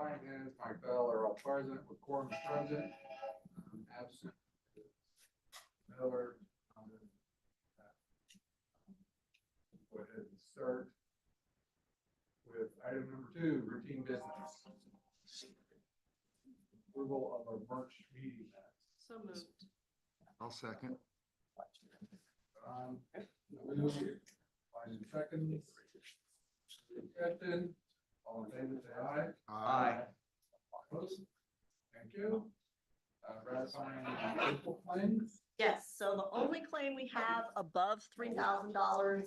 ratifying is Mike Bell are all present, with quorum present. Absent is Miller. Go ahead and start with item number 2, routine business. Approval of our March meeting minutes. So moved. I'll second. Fine seconds. Discussion. All in favor, say aye. Aye. Opposed? Thank you. Ratifying the April claims. Yes, so the only claim we have above $3,000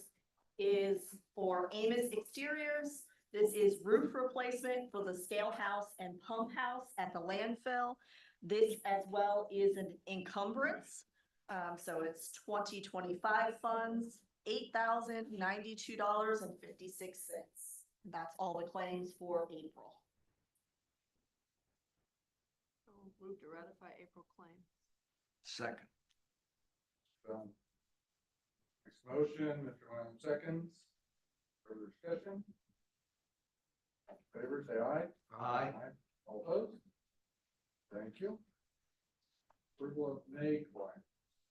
is for Amos Exteriors. This is roof replacement for the scale house and pump house at the landfill. This as well is an encumbrance. So it's 2025 funds, $8,092.56. That's all the claims for April. So move to ratify April claim. Second. Next motion, Mr. Williams seconds. Further discussion? Favor, say aye. Aye. All opposed? Thank you. Approval of May claim.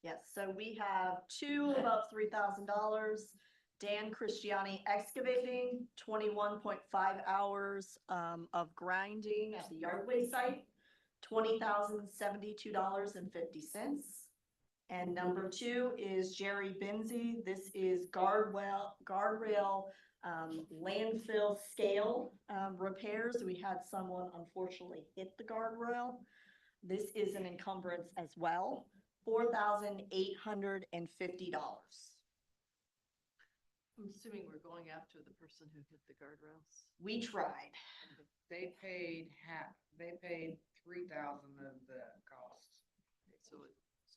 Yes, so we have 2 above $3,000. Dan Christiani Excavating, 21.5 hours of grinding at the Yardway site, $20,072.50. And number 2 is Jerry Benzie. This is guardrail landfill scale repairs. We had someone unfortunately hit the guardrail. This is an encumbrance as well, $4,850. I'm assuming we're going after the person who hit the guardrails. We tried. They paid they paid 3,000 of the cost. So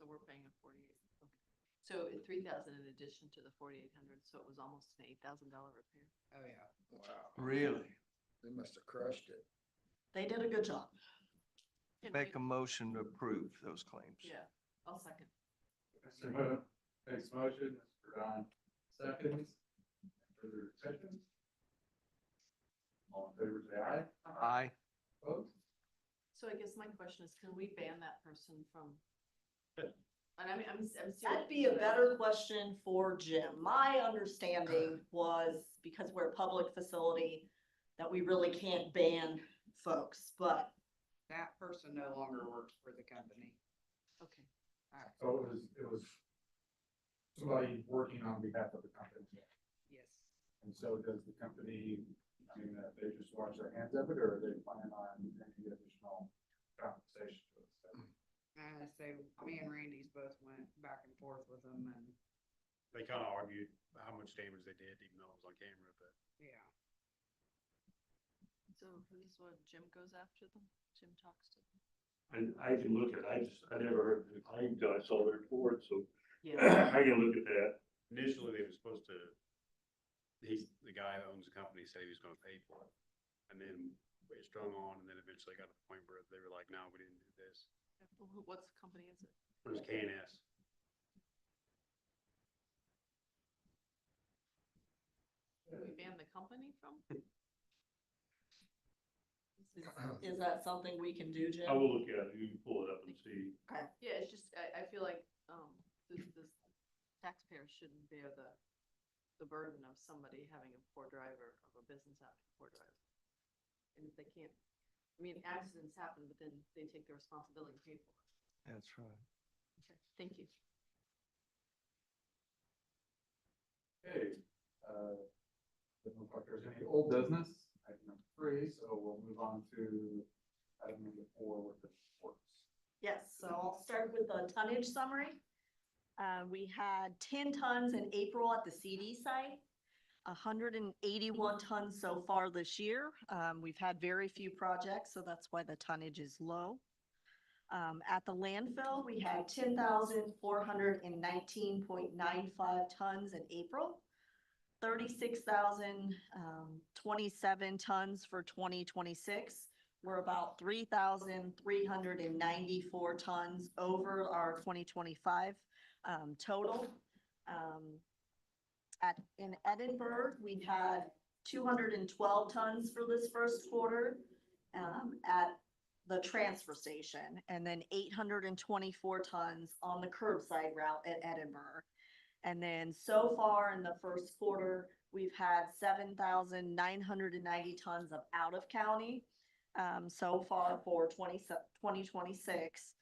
we're paying a 48. Okay. So 3,000 in addition to the 4,800. So it was almost an $8,000 repair. Oh, yeah. Wow. Really? They must have crushed it. They did a good job. Make a motion to approve those claims. Yeah, I'll second. Mr. Mo makes motion, Mr. Don seconds. Further discussion? All in favor, say aye. Aye. Opposed? So I guess my question is, can we ban that person from? And I mean, I'm serious. That'd be a better question for Jim. My understanding was, because we're a public facility, that we really can't ban folks, but That person no longer works for the company. Okay. So it was somebody working on behalf of the company. Yes. And so does the company, I mean, they just wash their hands of it, or are they planning on any additional compensation to us? So me and Randy's both went back and forth with them, and They kind of argued how much damage they did, even though it was on camera, but yeah. So this is what Jim goes after them? Jim talks to them? I can look at, I never heard the claim until I saw the report, so Yeah. I can look at that. initially they were supposed to, the guy that owns the company said he was gonna pay for it. And then it strung on, and then eventually got to the point where they were like, no, we didn't do this. What's the company is it? It was KNS. Can we ban the company from? is that something we can do, Jim? I will look at it, you can pull it up and see. Yeah, it's just, I feel like, this taxpayers shouldn't bear the burden of somebody having a poor driver, of a business having a poor driver. And if they can't, I mean, accidents happen, but then they take the responsibility and pay for it. That's right. Okay, thank you. Okay, doesn't look like there's any old business, item number 3, so we'll move on to item number 4 with the reports. Yes, so I'll start with the tonnage summary. We had 10 tons in April at the CD site, 181 tons so far this year. We've had very few projects, so that's why the tonnage is low. At the landfill, we had 10,419.95 tons in April, 36,027 tons for 2026. We're about 3,394 tons over our 2025 total. In Edinburgh, we had 212 tons for this first quarter, at the transfer station, and then 824 tons on the curbside route at Edinburgh. And then so far in the first quarter, we've had 7,990 tons of out of county, so far for 2026.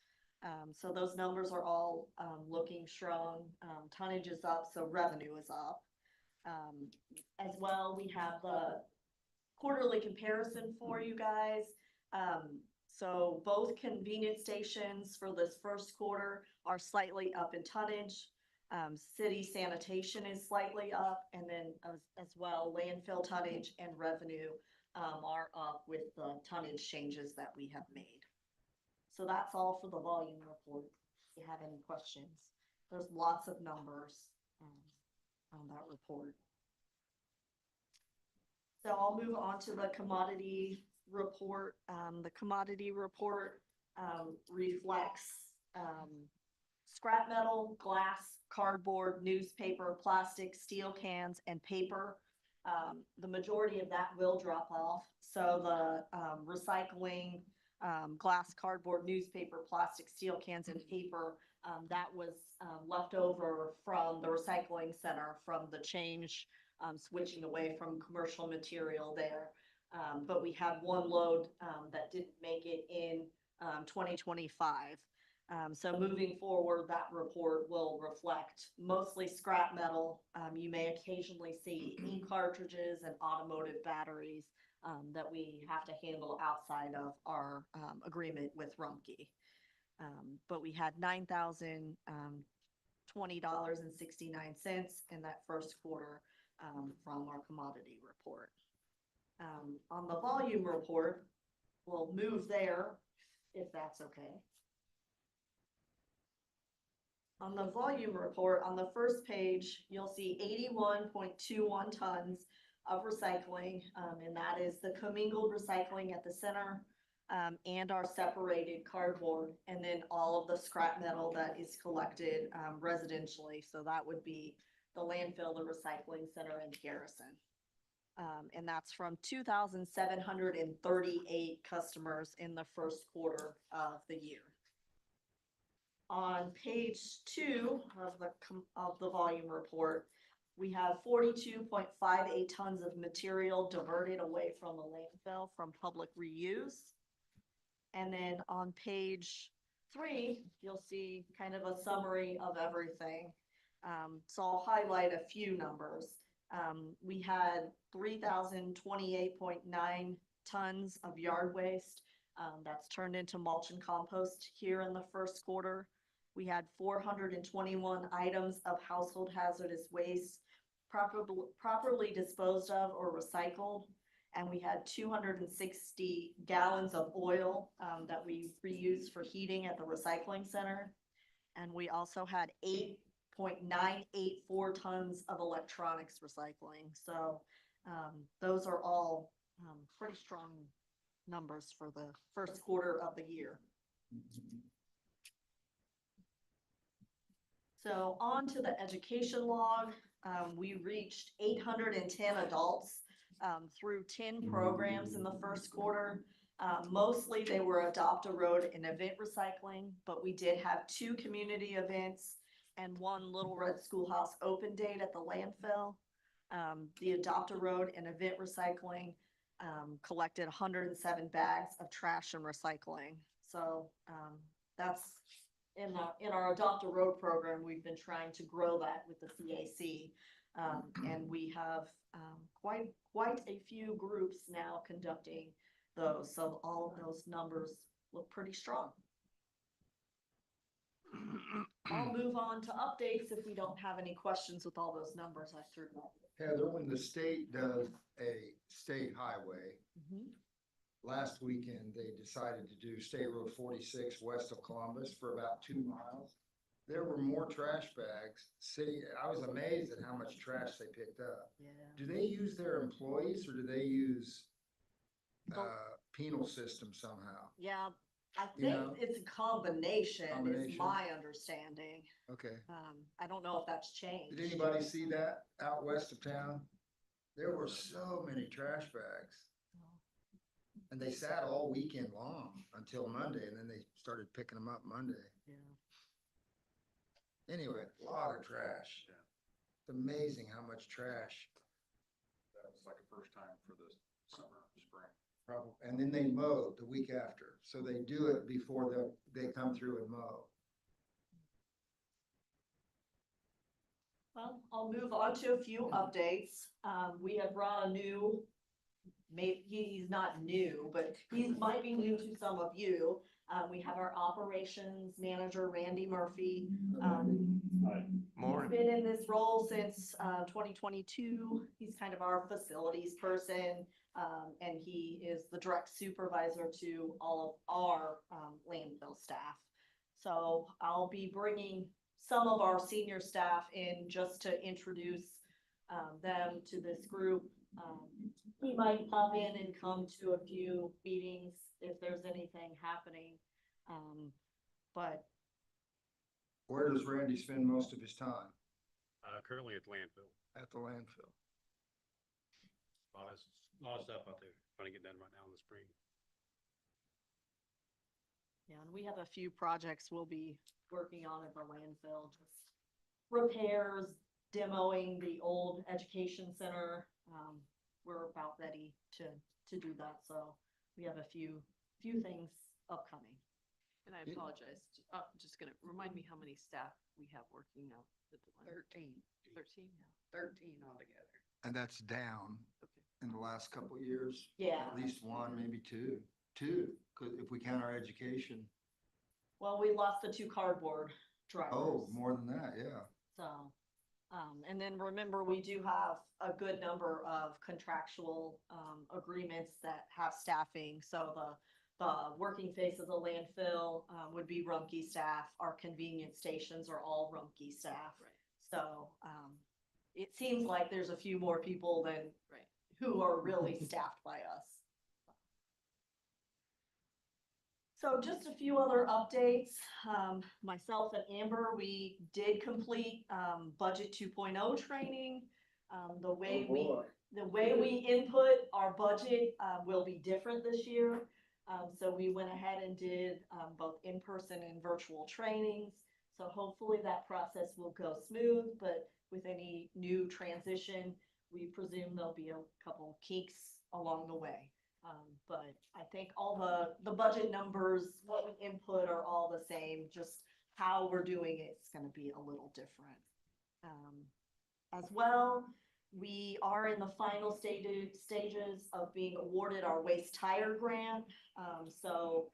So those numbers are all, looking strong. Tonnage is up, so revenue is up. As well, we have the quarterly comparison for you guys. So both convenience stations for this first quarter are slightly up in tonnage. City sanitation is slightly up, and then as well, landfill tonnage and revenue are up with the tonnage changes that we have made. So that's all for the volume report. If you have any questions, there's lots of numbers on that report. So I'll move on to the commodity report. The commodity report reflects scrap metal, glass, cardboard, newspaper, plastic, steel cans, and paper. The majority of that will drop off. So the recycling, glass, cardboard, newspaper, plastic, steel cans, and paper, that was left over from the recycling center from the change, switching away from commercial material there. But we had one load that didn't make it in 2025. So moving forward, that report will reflect mostly scrap metal. You may occasionally see ink cartridges and automotive batteries that we have to handle outside of our agreement with Rumpke. But we had $9,020.69 in that first quarter from our commodity report. On the volume report, we'll move there if that's okay. On the volume report, on the first page, you'll see 81.21 tons of recycling, and that is the commingled recycling at the center, and our separated cardboard, and then all of the scrap metal that is collected residentially. So that would be the landfill, the recycling center, and Garrison. And that's from 2,738 customers in the first quarter of the year. On page 2 of the volume report, we have 42.58 tons of material diverted away from the landfill from public reuse. And then on page 3, you'll see kind of a summary of everything. So I'll highlight a few numbers. We had 3,028.9 tons of yard waste that's turned into mulch and compost here in the first quarter. We had 421 items of household hazardous waste properly disposed of or recycled. And we had 260 gallons of oil that we reused for heating at the recycling center. And we also had 8.984 tons of electronics recycling. So those are all pretty strong numbers for the first quarter of the year. So on to the education log. We reached 810 adults through 10 programs in the first quarter. Mostly they were Adopt a Road and event recycling, but we did have 2 community events and 1 Little Red Schoolhouse open date at the landfill. The Adopt a Road and event recycling collected 107 bags of trash and recycling. So that's in our Adopt a Road program. We've been trying to grow that with the CAC, and we have quite a few groups now conducting those. So all of those numbers look pretty strong. I'll move on to updates if we don't have any questions with all those numbers I threw out. Heather, when the state does a state highway, last weekend, they decided to do State Road 46 west of Columbus for about 2 miles. There were more trash bags. I was amazed at how much trash they picked up. Yeah. Do they use their employees or do they use penal system somehow? Yeah, I You think know? it's a combination is Combination? my understanding. Okay. I don't know if that's changed. Did anybody see that out west of town? There were so many trash bags. And they sat all weekend long until Monday, and then they started picking them up Monday. Anyway, a lot of trash. Yeah. It's amazing how much trash. That was like a first time for this summer, spring. Probably, and then they mow the week after, so they do it before they come through and mow. Well, I'll move on to a few updates. We have brought a new, maybe he's not new, but he might be new to some of you. We have our operations manager, Randy Murphy. He's Morning. been in this role since 2022. He's kind of our facilities person. And he is the direct supervisor to all of our landfill staff. So I'll be bringing some of our senior staff in just to introduce them to this group. He might pop in and come to a few meetings if there's anything happening. But Where does Randy spend most of his time? Currently at the landfill. At the landfill. A lot of stuff out there trying to get done right now in the spring. yeah, and we have a few projects we'll be working on at the landfill, just repairs, demoing the old education center. We're about ready to do that, so we have a few things upcoming. And I apologize, just gonna remind me how many staff we have working now at the line. 13, 13, yeah. 13 altogether. And that's down Okay. in the last couple of years. Yeah. At least one, maybe two, because if we count our education. Well, we lost the 2 cardboard drivers. Oh, more than that, yeah. So, and then remember, we do have a good number of contractual, agreements that have staffing. So the working face of the landfill, would be Rumpke staff. Our convenience stations are all Rumpke staff. Right. So, it seems like there's a few more people than Right. who are really staffed by us. So just a few other updates. Myself and Amber, we did complete Budget 2.0 training. The way we input our budget will be different this year. So we went ahead and did both in-person and virtual trainings. So hopefully that process will go smooth, but with any new transition, we presume there'll be a couple kinks along the way. But I think all the budget numbers, what we input are all the same, just how we're doing it's gonna be a little different. As well, we are in the final stages of being awarded our waste tire grant. So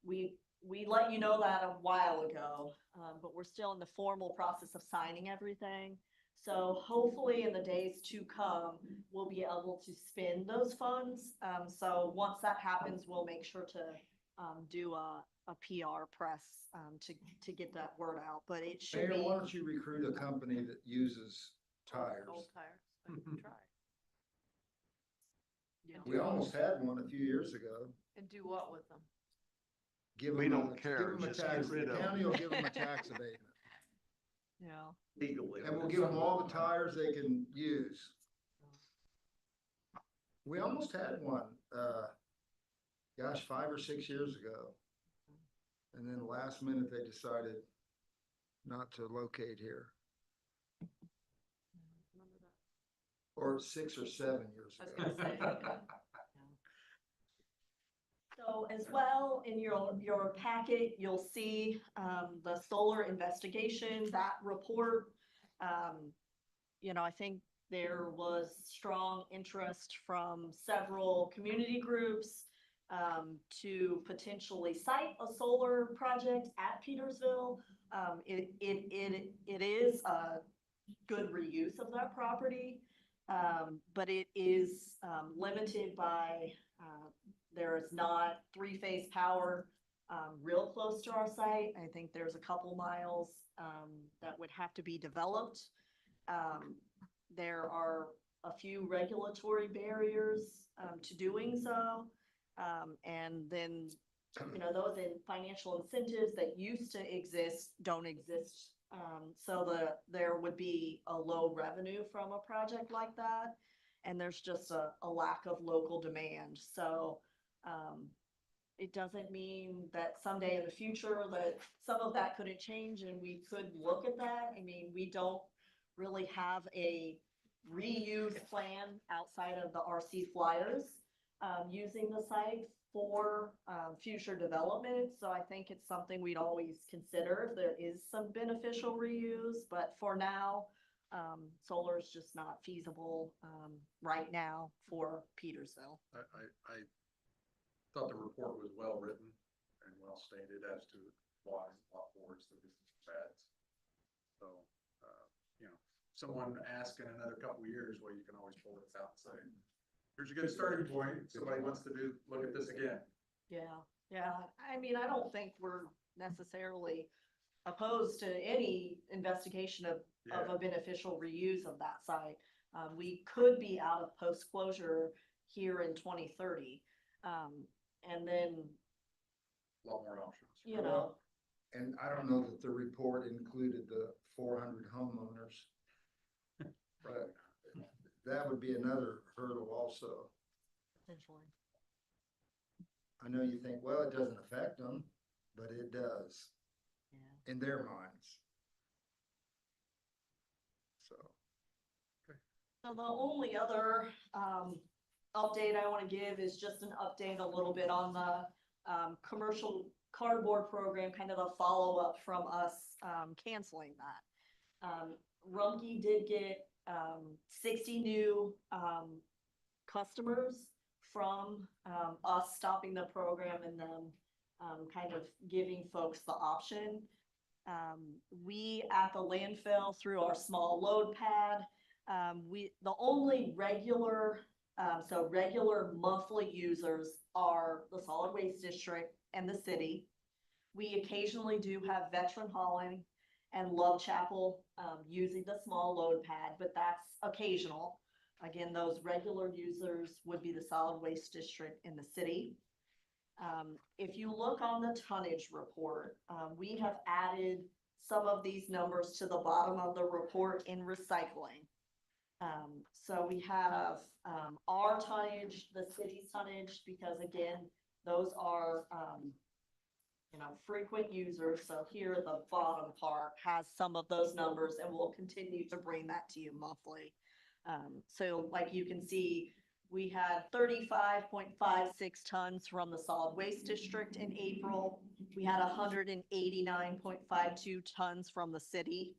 we let you know that a while ago, but we're still in the formal process of signing everything. So hopefully in the days to come, we'll be able to spend those funds. So once that happens, we'll make sure to do a PR press to get that word out, but it should Mayor, be. why don't you recruit a company that uses tires? Old tires, I can try. Yeah. And We do what- almost had one a few years ago. And do what with them? Give We them don't care, Give them a just get tax, rid the of 'em. county will give them a tax abatement. Yeah. Legally. And we'll give them all the tires they can use. We almost had one, gosh, 5 or 6 years ago. And then last minute, they decided not to locate here, Remember that? or 6 or 7 years I was ago. gonna say, yeah. So as well, in your packet, you'll see the solar investigation, that report. I think there was strong interest from several community groups to potentially site a solar project at Petersville. It is a good reuse of that property, but it is limited by there is not 3-phase power real close to our site. I think there's a couple miles that would have to be developed. There are a few regulatory barriers to doing so. And then, those in financial incentives that used to exist don't exist. So there would be a low revenue from a project like that. And there's just a lack of local demand. So It doesn't mean that someday in the future that some of that couldn't change and we could look at that. I mean, we don't really have a reuse plan outside of the RC flyers, using the site for, future development. So I think it's something we'd always consider if there is some beneficial reuse, but for now, solar is just not feasible, right now for Petersville. I thought the report was well written and well stated as to why lot fours the business pads. So, you know, someone ask in another couple of years, well, you can always pull this out and say, here's a good starting point. Somebody wants to look at this again. Yeah. I mean, I don't think we're necessarily opposed to any investigation of a beneficial reuse of that site. We could be out of post-closure here in 2030. And then, A lot more options. you know, And I don't know that the report included the 400 homeowners, but that would be another hurdle also. potentially. I know you think, well, it doesn't affect them, but it does Yeah. in their minds. So, So the only other, update I want to give is just an update a little bit on the, commercial cardboard program, kind of a follow-up from us, canceling that. Rumpke did get, 60 new, customers from, us stopping the program and then, kind of giving folks the option. We at the landfill through our small load pad, the only regular, so regular monthly users are the solid waste district and the city. We occasionally do have Veteran Hauling and Love Chapel, using the small load pad, but that's occasional. Again, those regular users would be the solid waste district in the city. If you look on the tonnage report, we have added some of these numbers to the bottom of the report in recycling. So we have, our tonnage, the city's tonnage, because again, those are, frequent users. So here, the bottom part has some of those numbers and we'll continue to bring that to you monthly. So like you can see, we had 35.56 tons from the solid waste district in April. We had 189.52 tons from the city.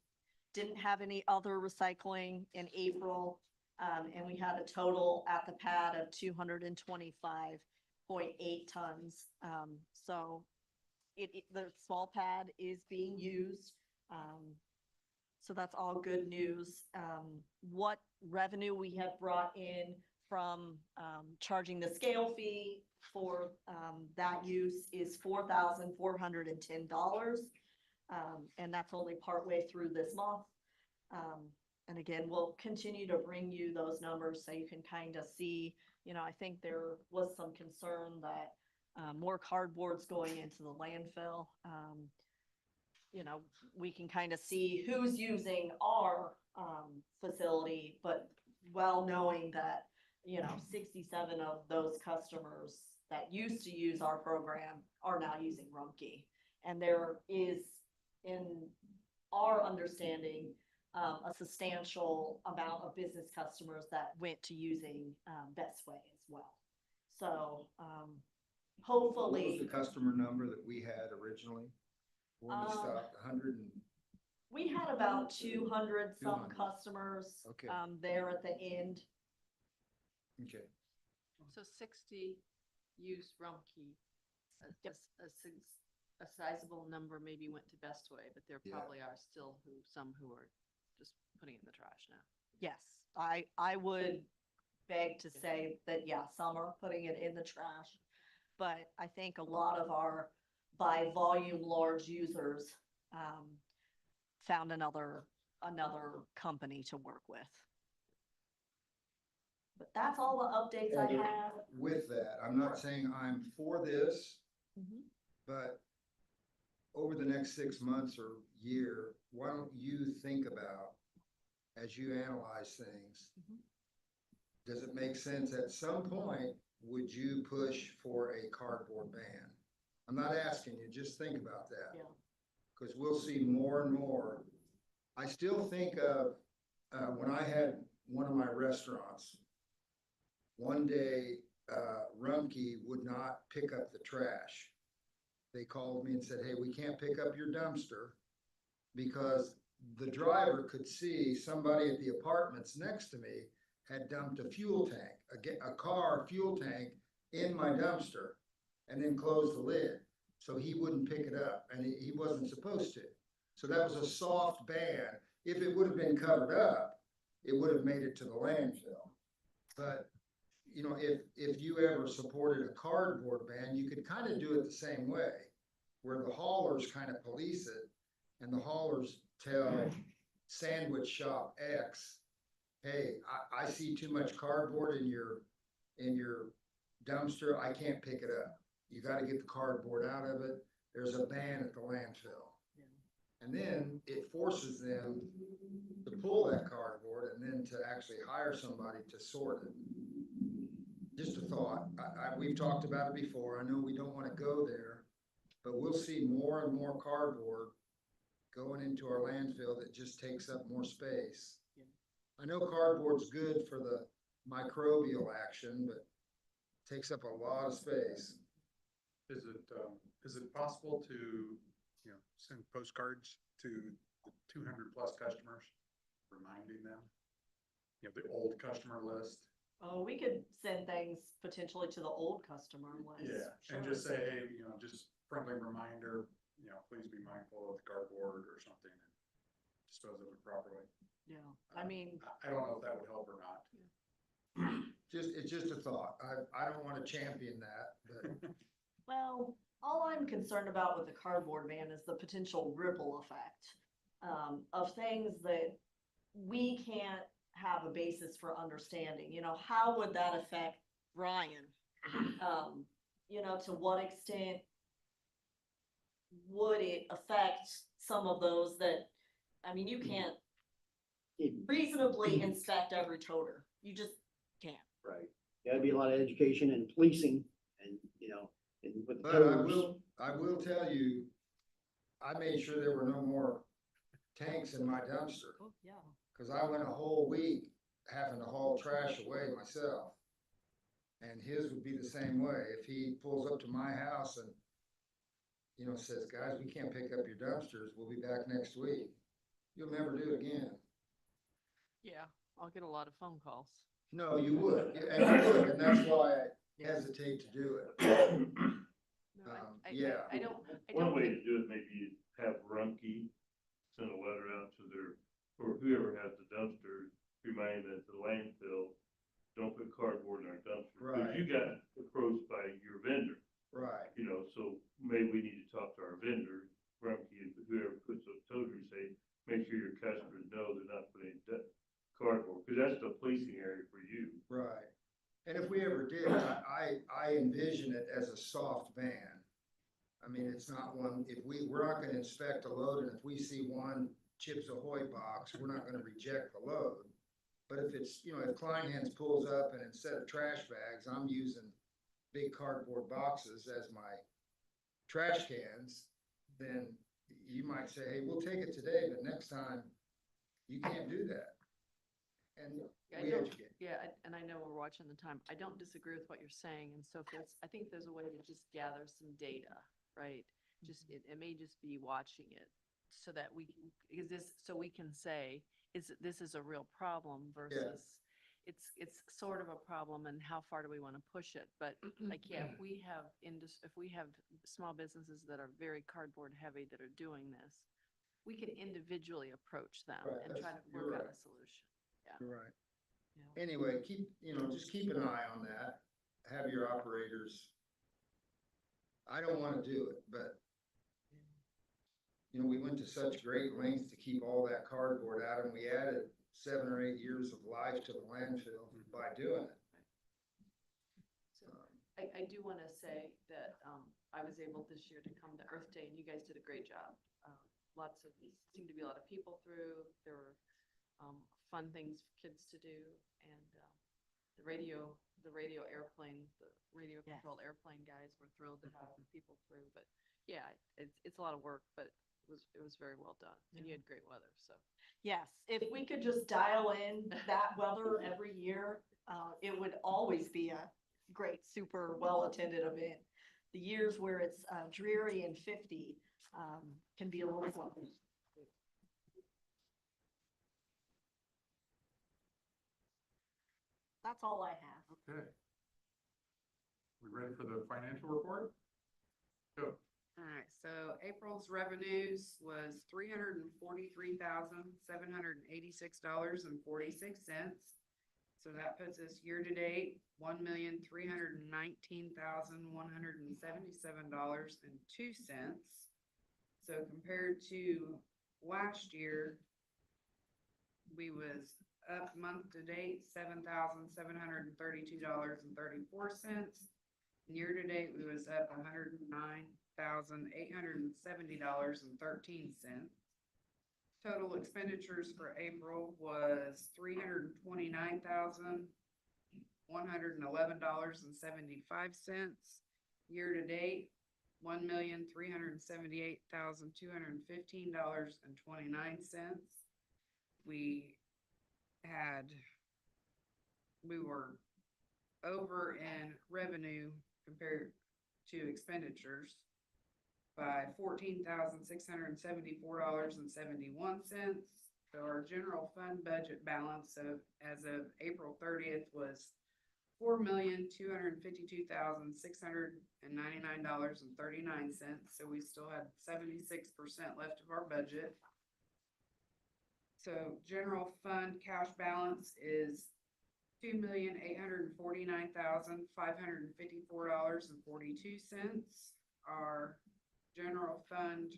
Didn't have any other recycling in April. And we had a total at the pad of 225.8 tons. So the small pad is being used. So that's all good news. What revenue we have brought in from charging the scale fee for that use is $4,410. And that's only partway through this month. And again, we'll continue to bring you those numbers so you can kind of see, I think there was some concern that more cardboard's going into the landfill. We can kind of see who's using our facility, but well knowing that, 67 of those customers that used to use our program are now using Rumpke. And there is, in our understanding, a substantial amount of business customers that went to using Best Way as well. So what was hopefully, the customer number that we had originally? When we stopped, 100 and, we had about 200 some 200. customers Okay. there at the end. okay. So 60 use Rumpke. A sizable number maybe went to Best Way, but there Yeah. probably are still some who are just putting it in the trash now. Yes, I would beg to say that, yeah, some are putting it in the trash. But I think a lot of our by volume large users found another company to work with. But that's all the updates I And have. with that, I'm not saying I'm for this, Mhm. but over the next 6 months or year, why don't you think about, as you analyze things, Mhm. does it make sense at some point would you push for a cardboard ban? I'm not asking you, just think about that. Yeah. Cause we'll see more and more. I still think of, when I had one of my restaurants, one day, Rumpke would not pick up the trash. They called me and said, hey, we can't pick up your dumpster because the driver could see somebody at the apartments next to me had dumped a fuel tank, a car fuel tank in my dumpster and then closed the lid. So he wouldn't pick it up and he wasn't supposed to. So that was a soft ban. If it would have been covered up, it would have made it to the landfill. But, you know, if you ever supported a cardboard ban, you could kind of do it the same way, where the haulers kind of police it and the haulers tell sandwich shop X, hey, I see too much cardboard in your dumpster, I can't pick it up. You gotta get the cardboard out of it. There's a ban at the landfill. And then it forces them to pull that cardboard and then to actually hire somebody to sort it. Just a thought. We've talked about it before. I know we don't wanna go there, but we'll see more and more cardboard going into our landfill that just takes up more space. I know cardboard's good for the microbial action, but takes up a lot of space. Is it possible to, you know, send postcards to the 200+ customers, reminding them? You know, the old customer list. Oh, we could send things potentially to the old customer list. Yeah, and Sure. just say, hey, you know, just friendly reminder, you know, please be mindful of the cardboard or something and dispose of it properly. Yeah, I mean, I don't know if that would help or not. It's just a thought. I don't wanna champion that, but well, all I'm concerned about with the cardboard ban is the potential ripple effect of things that we can't have a basis for understanding. You know, how would that affect Ryan? You know, to what extent would it affect some of those that, I mean, you can't reasonably inspect every toter. You just can't. Right. Gotta be a lot of education and policing and, you know, and with the But toters. I will tell you, I made sure there were no more tanks in my dumpster, Oh, yeah. cause I went a whole week having to haul trash away myself. And his would be the same way. If he pulls up to my house and, you know, says, guys, we can't pick up your dumpsters, we'll be back next week. You'll never do it again. Yeah, I'll get a lot of phone calls. No, you would, and you would, and that's why I hesitate to do it. No, yeah. I don't One way think, to do it, maybe you have Rumpke send a letter out to their, or whoever has the dumpster, remind them at the landfill, don't put cardboard in our dumpster. Right. Cause you got approached by your vendor, Right, you know, so maybe we need to talk to our vendor, Rumpke, whoever puts those toters, say, make sure your customers know they're not putting cardboard, cause that's the policing area for you. right. And if we ever did, I envision it as a soft ban. I mean, it's not one, we're not gonna inspect a load, and if we see one Chips Ahoy box, we're not gonna reject the load. But if it's, you know, if Kleinhans pulls up and instead of trash bags, I'm using big cardboard boxes as my trash cans, then you might say, hey, we'll take it today, but next time you can't do that. And I we don't- educate. and I know we're watching the time. I don't disagree with what you're saying. And so if there's, I think there's a way to just gather some data, right? Just, it may just be watching it so that we can, is this, so we can say, this is a real problem versus it's sort of a problem and how far do we want to push it? But like, yeah, if we have small businesses that are very cardboard heavy that are doing this, we could individually approach them Right, and try to you're work out right. a solution. You're right. You know? Anyway, just keep an eye on that. Have your operators. I don't wanna do it, but you know, we went to such great lengths to keep all that cardboard out, and we added 7 or 8 years of life to the landfill by doing it. So I do want to say that I was able this year to come to Earth Day and you guys did a great job. Seemed to be a lot of people through. There were fun things for kids to do, and the radio the radio Yes. controlled airplane guys were thrilled to have the people through, but yeah, it's a lot of work, but it was very well done, and you had great weather, so. Yes, if we could just dial in that weather every year, it would always be a great, super well-attended event. The years where it's dreary and 50 can be a little slow. That's all I have. Okay. We ready for the financial report? Go. Alright, so April's revenues was $343,786.46. So that puts us year-to-date, $1,319,177.02. So compared to last year, we was up month-to-date, $7,732.34. Year-to-date, we was up $109,870.13. Total expenditures for April was $329,111.75. Year-to-date, $1,378,215.29. We were over in revenue compared to expenditures by $14,674.71. So our general fund budget balance as of April 30th was $4,252,699.39. So we still had 76% left of our budget. So general fund cash balance is $2,849,554.42. Our general fund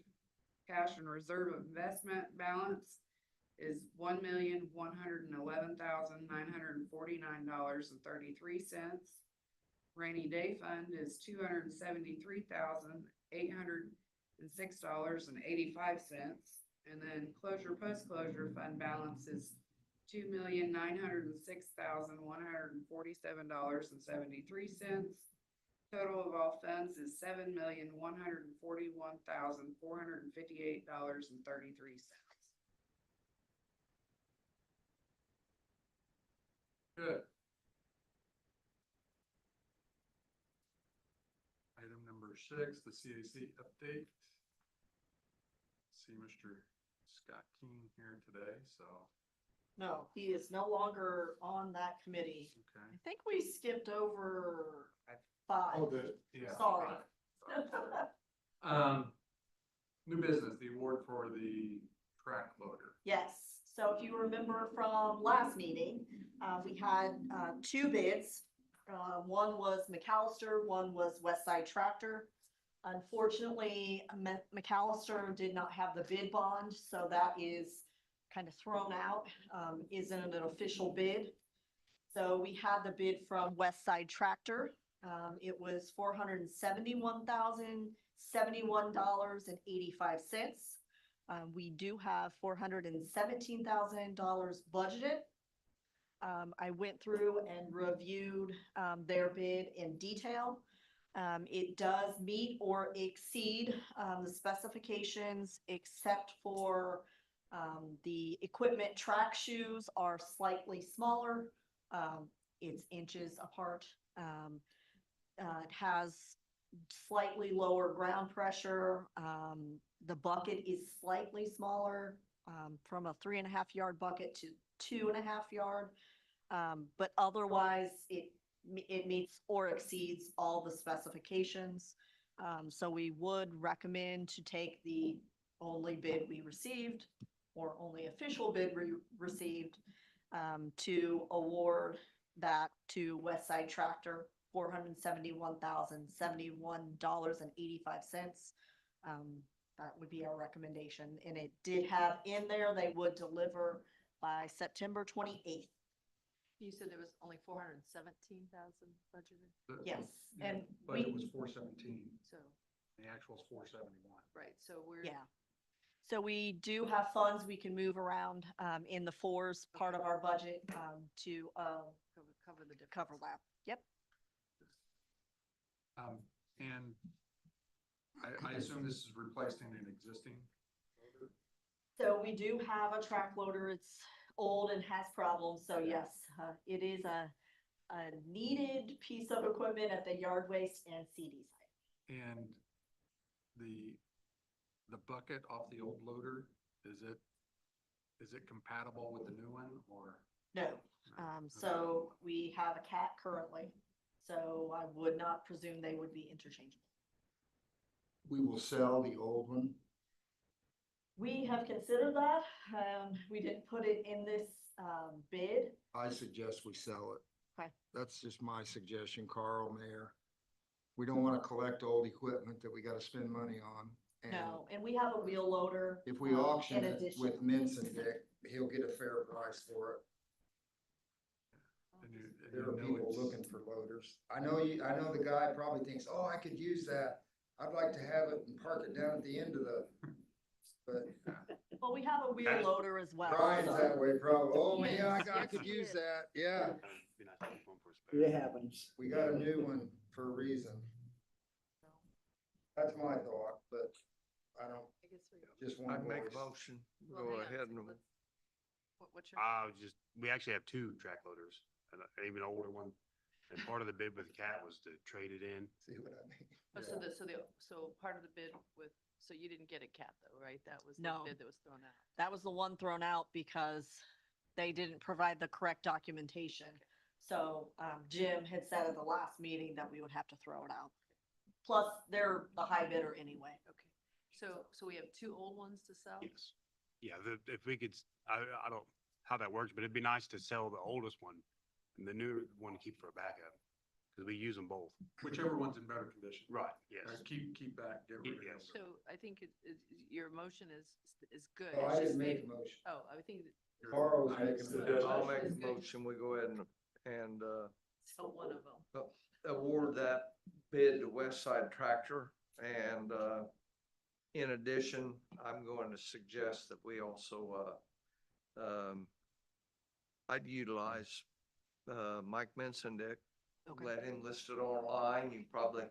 cash and reserve investment balance is $1,111,949.33. Rainy day fund is $273,806.85. And then post-closure fund balance is $2,906,147.73. Total of all funds is $7,141,458.33. Good. Item number 6, the CAC update. See Mr. Scott King here today, so, No, he is no longer on that committee. okay. I think we skipped over 5. Yeah. Sorry. New business, the award for the track loader. Yes, so if you remember from last meeting, we had 2 bids. One was McAllister, one was Westside Tractor. Unfortunately, McAllister did not have the bid bond, so that is kind of thrown out, isn't an official bid. So we had the bid from Westside Tractor. It was $471,071.85. We do have $417,000 budgeted. I went through and reviewed their bid in detail. It does meet or exceed the specifications, except for the equipment track shoes are slightly smaller. It's inches apart. It has slightly lower ground pressure. The bucket is slightly smaller, from a 3.5 yard bucket to 2.5 yard. But otherwise it meets or exceeds all the specifications. So we would recommend to take the only bid we received, or only official bid we received, to award that to Westside Tractor, $471,071.85. That would be our recommendation, and it did have in there they would deliver by September 28th. You said there was only 417,000 budgeted, Yes, and Budget we, was 417, so, the actual is 471. right, so we're. yeah. So we do have funds we can move around in the 4s part of our budget to Cover the difference. cover that. Yep. And I assume this is replacing an existing. So we do have a track loader. It's old and has problems. So yes, it is a needed piece of equipment at the yard waste and CD site. And the bucket off the old loader, is it compatible with the new one or? No. So we have a cat currently. So I would not presume they would be interchangeable. We will sell the old one. We have considered that. We didn't put it in this bid. I suggest we sell it. Okay. That's just my suggestion, Carl, Mayor. We don't wanna collect old equipment that we gotta spend money on. And No, and we have a wheel loader. if we auction in it addition. with Mints and Dick, he'll get a fair price for it. And you There are know people it's- looking for loaders. I know the guy probably thinks, oh, I could use that. I'd like to have it and park it down at the end of but Well, we have a wheel That's- loader as well. Brian's so- that way probably. Oh, Yes, yeah, I yes, could he use is. that. Yeah. Be nice to keep one for a spare. It happens. We got a new one for a reason. That's my thought, but I don't, I guess we. just one I'd make a voice. motion, Well, go hang on, ahead and, let's- What's your? We actually have two track loaders, and even an older one. And part of the bid with Cat was to trade it in. See what I mean? Oh, so part of the bid with, so you didn't get a cat though, right? That was the No. bid that was thrown out. That was the one thrown out because they didn't provide the correct documentation. So Jim had said at the last meeting that we would have to throw it out. Plus, they're the high bidder anyway. Okay. So we have two old ones to sell? Yes. Yeah, if we could, I don't, how that works, but it'd be nice to sell the oldest one and the new one to keep for a backup. Cause we use them both. Whichever one's in better condition. Right, yes. Keep back, get rid of Yes. it. So I think your motion is good. Oh, It's I just didn't make maybe- a motion. Oh, I think that- Carl was making So the I'll motion make is a good. motion, we go ahead and so one of them. award that bid to West Side Tractor. And, in addition, I'm going to suggest that we also, I'd utilize, Mike Mensendick. Okay. Let him list it online. You probably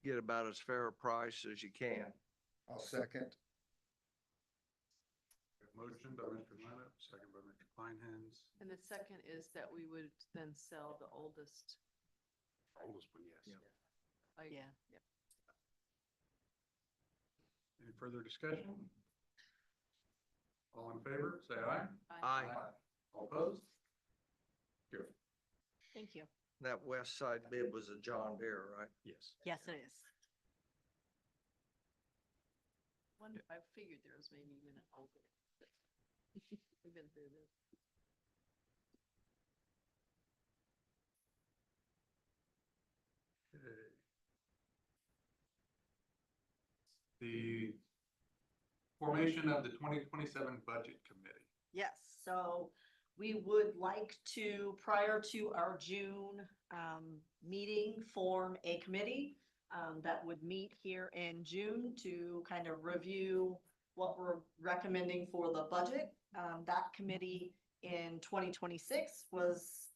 get about as fair a price as you can. I'll second. Motion by Mr. Leonard, second by Mr. Kleinhans. And the second is that we would then sell the oldest. Oldest one, yes. Yeah. Like, Yeah. yeah. Any further discussion? All in favor, say aye. Aye. All opposed? Good. Thank you. That West Side bid was a John Deere, right? Yes. Yes, it is. I figured there was maybe even an older. We've been through this. Okay. The formation of the 2027 Budget Committee. Yes, so we would like to, prior to our June meeting, form a committee that would meet here in June to kind of review what we're recommending for the budget. That committee in 2026 was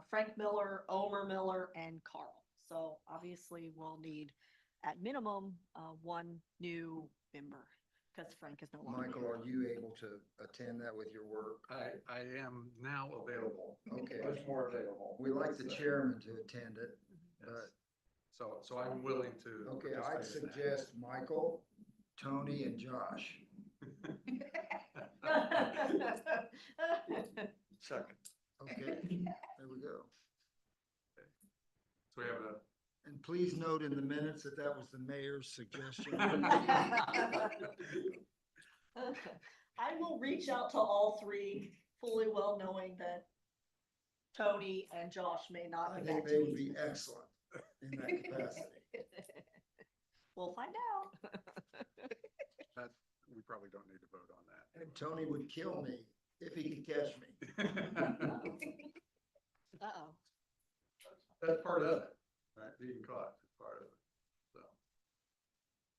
Frank Miller, Omer Miller, and Carl. So obviously we'll need at minimum one new member because Frank is no longer. Michael, are you able to attend that with your work? I am now available. Okay. Much more available. We like the chairman to attend it, Yes. but, So I'm willing to. okay, I'd participate in that. suggest Michael, Tony, and Josh. Second. Okay, there we go. So we have a, And please note in the minutes that that was the mayor's suggestion. I will reach out to all three, fully well knowing that Tony and Josh may not I be think back they to would me. be excellent in that capacity. We'll find out. that, we probably don't need to vote on that. And Tony would kill me if he could catch me. Uh-oh. That's part of it, right? Being caught is part of it, so.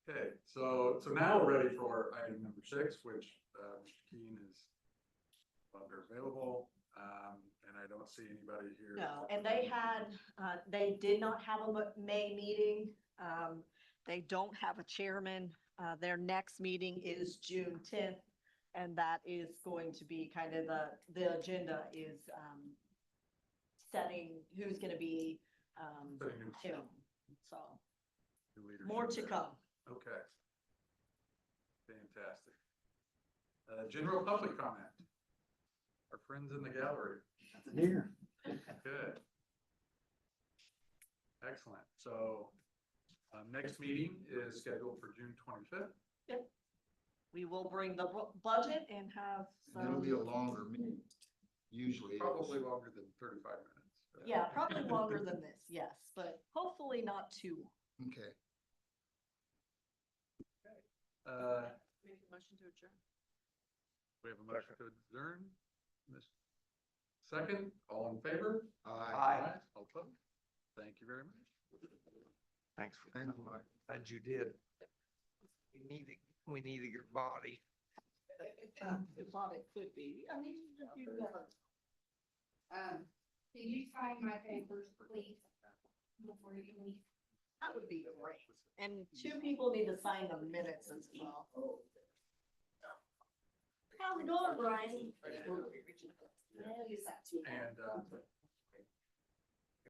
Okay, so now we're ready for item number 6, which, Mr. Keen is no longer available. And I don't see anybody here. No, and they did not have a May meeting. They don't have a chairman. Their next meeting is June 10th. And that is going to be kind of the agenda is, setting who's gonna be, Setting new you know, so new leadership more to there. come. Okay. Fantastic. General public comment. Our friends in the gallery. Here. Good. Excellent. So, next meeting is scheduled for June 25th. We will bring the budget and have And it'll be a some, longer meeting, usually. it is. Probably longer than 35 minutes. yeah, probably longer than this, yes, but hopefully not too. Okay. Make a motion to adjourn. We have a motion to adjourn. Second, all in favor? Aye. All opposed? Thank you very much. Thanks for Thank coming. you. Glad you did. We needed your body. Thought it could be, I mean, you never. Can you sign my papers, please, before you leave? That would be great. And two people need to sign the minutes as well. How's it going, Brian? And,